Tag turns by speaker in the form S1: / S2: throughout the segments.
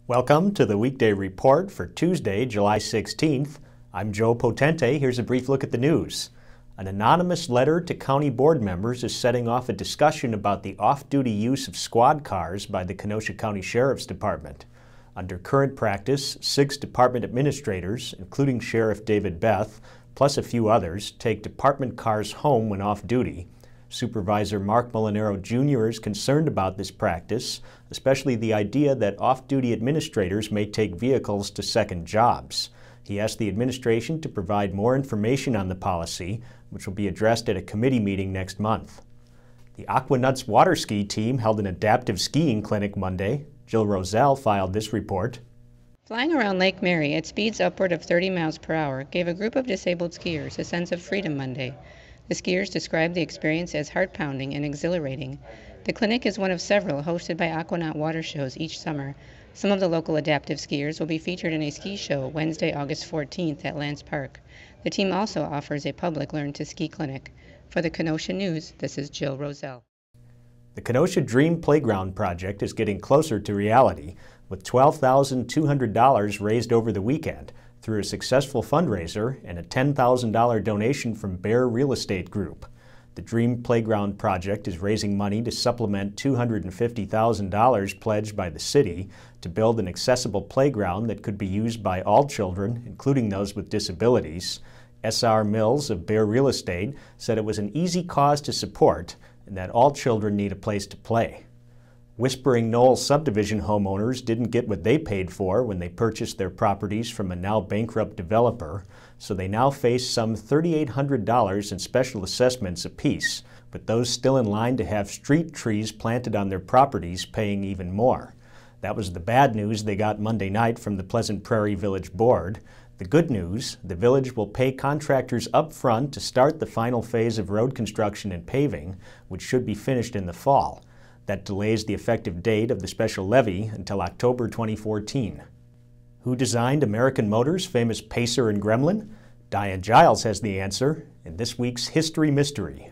S1: Welcome to the Weekday Report for Tuesday, July 16th. I'm Joe Potente. Here's a brief look at the news. An anonymous letter to county board members is setting off a discussion about the off-duty use of squad cars by the Kenosha County Sheriff's Department. Under current practice, 6 department administrators, including Sheriff David Beth, plus a few others, take department cars home when off-duty. Supervisor Mark Molinaro Jr. is concerned about this practice, especially the idea that off-duty administrators may take vehicles to second jobs. He asked the administration to provide more information on the policy, which will be addressed at a committee meeting next month. The Aquanuts water ski team held an adaptive skiing clinic Monday. Jill Roselle filed this report.
S2: Flying around Lake Mary at speeds upward of 30 miles per hour gave a group of disabled skiers a sense of freedom Monday. The skiers described the experience as heart-pounding and exhilarating. The clinic is one of several hosted by Aquanaut water shows each summer. Some of the local adaptive skiers will be featured in a ski show Wednesday, August 14th at Lance Park. The team also offers a public Learn to Ski clinic. For the Kenosha News, this is Jill Roselle.
S1: The Kenosha Dream Playground project is getting closer to reality, with $12,200 raised over the weekend through a successful fundraiser and a $10,000 donation from Bear Real Estate Group. The Dream Playground project is raising money to supplement $250,000 pledged by the city to build an accessible playground that could be used by all children, including those with disabilities. S.R. Mills of Bear Real Estate said it was an easy cause to support and that all children need a place to play. Whispering Knoll subdivision homeowners didn't get what they paid for when they purchased their properties from a now bankrupt developer, so they now face some $3,800 in special assessments apiece, but those still in line to have street trees planted on their properties paying even more. That was the bad news they got Monday night from the Pleasant Prairie Village Board. The good news, the village will pay contractors up front to start the final phase of road construction and paving, which should be finished in the fall. That delays the effective date of the special levy until October 2014. Who designed American Motors' famous Pacer and Gremlin? Diane Giles has the answer in this week's History Mystery.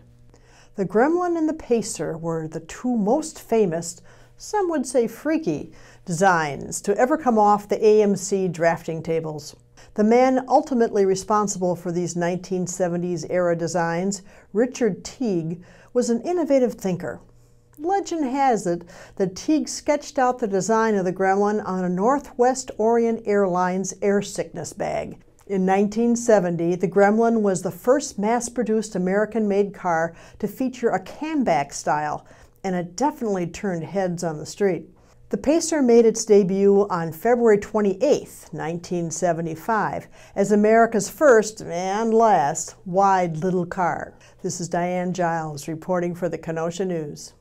S3: The Gremlin and the Pacer were the two most famous, some would say freaky, designs to ever come off the AMC drafting tables. The man ultimately responsible for these 1970s-era designs, Richard Teague, was an innovative thinker. Legend has it that Teague sketched out the design of the Gremlin on a Northwest Orient Airlines air sickness bag. In 1970, the Gremlin was the first mass-produced American-made car to feature a camback style, and it definitely turned heads on the street. The Pacer made its debut on February 28, 1975, as America's first and last wide little car. This is Diane Giles reporting for the Kenosha News.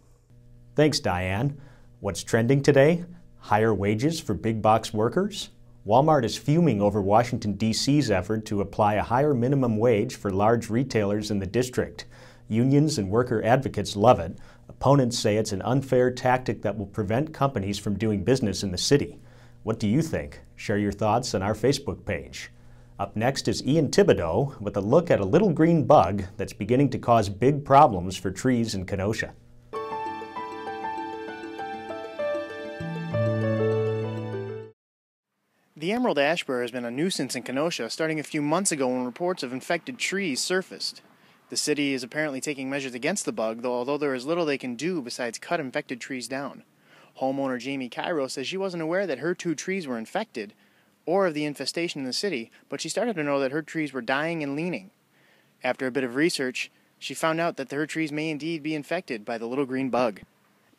S1: Thanks, Diane. What's trending today? Higher wages for big box workers? Walmart is fuming over Washington, D.C.'s effort to apply a higher minimum wage for large retailers in the district. Unions and worker advocates love it. Opponents say it's an unfair tactic that will prevent companies from doing business in the city. What do you think? Share your thoughts on our Facebook page. Up next is Ian Thibodeau with a look at a little green bug that's beginning to cause big problems for trees in Kenosha.
S4: The emerald ash borer has been a nuisance in Kenosha starting a few months ago when reports of infected trees surfaced. The city is apparently taking measures against the bug, although there is little they can do besides cut infected trees down. Homeowner Jamie Cairo says she wasn't aware that her 2 trees were infected or of the infestation in the city, but she started to know that her trees were dying and leaning. After a bit of research, she found out that her trees may indeed be infected by the little green bug.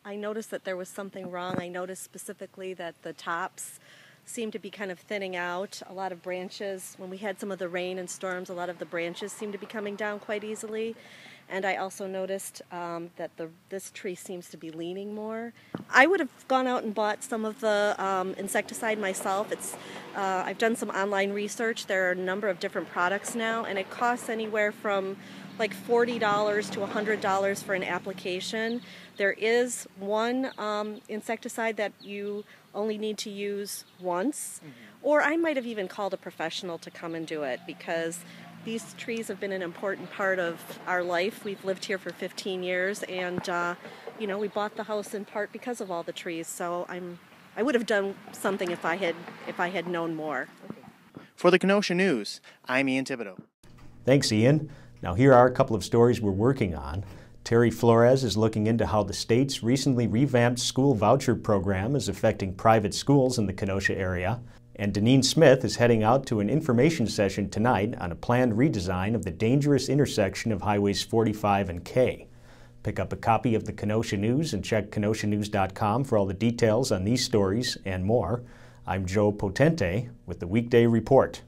S5: I noticed that there was something wrong. I noticed specifically that the tops seemed to be kind of thinning out. A lot of branches, when we had some of the rain and storms, a lot of the branches seemed to be coming down quite easily. And I also noticed that this tree seems to be leaning more. I would have gone out and bought some of the insecticide myself. I've done some online research. There are a number of different products now, and it costs anywhere from like $40 to $100 for an application. There is one insecticide that you only need to use once, or I might have even called a professional to come and do it, because these trees have been an important part of our life. We've lived here for 15 years, and we bought the house in part because of all the trees, so I'm I would have done something if I had known more.
S4: For the Kenosha News, I'm Ian Thibodeau.
S1: Thanks, Ian. Now here are a couple of stories we're working on. Terry Flores is looking into how the state's recently revamped school voucher program is affecting private schools in the Kenosha area. And Deneen Smith is heading out to an information session tonight on a planned redesign of the dangerous intersection of Highways 45 and K. Pick up a copy of the Kenosha News and check kenoshanews.com for all the details on these stories and more. I'm Joe Potente with the Weekday Report.